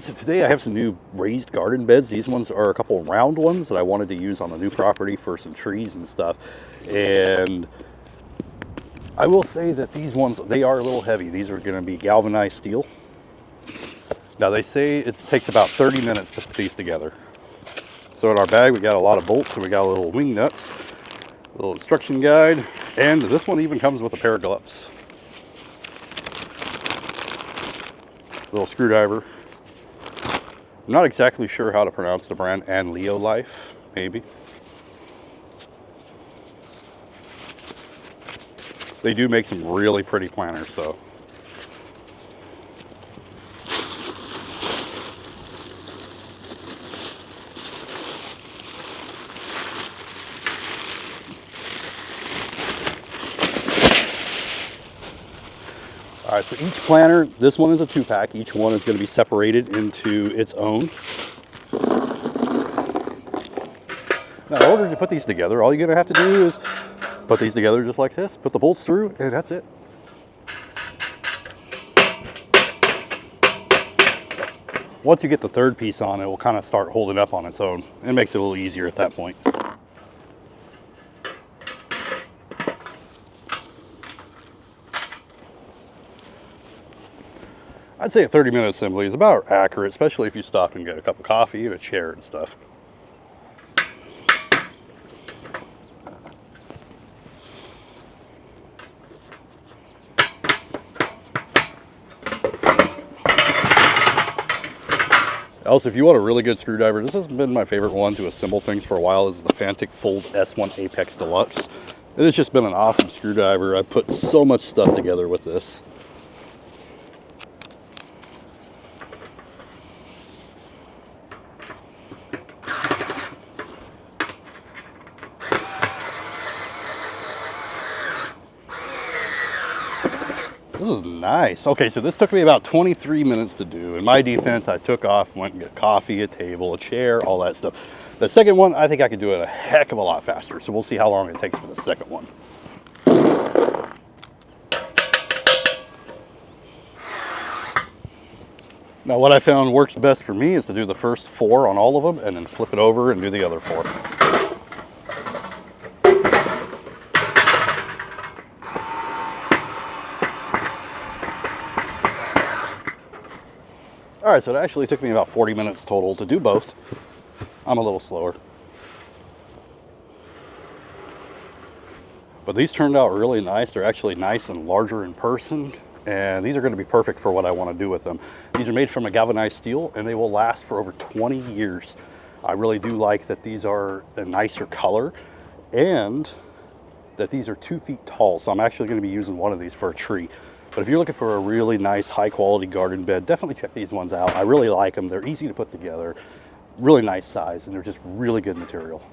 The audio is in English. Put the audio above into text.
Alright, so today I have some new raised garden beds. These ones are a couple round ones that I wanted to use on the new property for some trees and stuff. And I will say that these ones, they are a little heavy. These are going to be galvanized steel. Now they say it takes about 30 minutes to put these together. So in our bag we got a lot of bolts, and we got a little wing nuts, a little instruction guide, and this one even comes with a pair of gloves. A little screwdriver. I'm not exactly sure how to pronounce the brand. ANLEOLIFE, maybe. They do make some really pretty planters though. All right, so each planter, this one is a 2-pack. Each one is going to be separated into its own. Now, in order to put these together, all you're going to have to do is put these together just like this, put the bolts through, and that's it. Once you get the third piece on, it will kind of start holding up on its own. It makes it a little easier at that point. I'd say a 30-minute assembly is about accurate, especially if you stop and get a cup of coffee and a chair and stuff. Also, if you want a really good screwdriver, this has been my favorite one to assemble things for a while. This is the Fantic Fold S1 Apex Deluxe. It has just been an awesome screwdriver. I put so much stuff together with this. This is nice. Okay, so this took me about 23 minutes to do. In my defense, I took off, went and got coffee, a table, a chair, all that stuff. The second one, I think I could do it a heck of a lot faster. So we'll see how long it takes for the second one. Now what I found works best for me is to do the first 4 on all of them and then flip it over and do the other 4. All right, so it actually took me about 40 minutes total to do both. I'm a little slower. But these turned out really nice. They're actually nice and larger in person, and these are going to be perfect for what I want to do with them. These are made from a galvanized steel, and they will last for over 20 years. I really do like that these are a nicer color, and that these are 2 feet tall, so I'm actually going to be using one of these for a tree. But if you're looking for a really nice, high-quality garden bed, definitely check these ones out. I really like them. They're easy to put together, really nice size, and they're just really good material.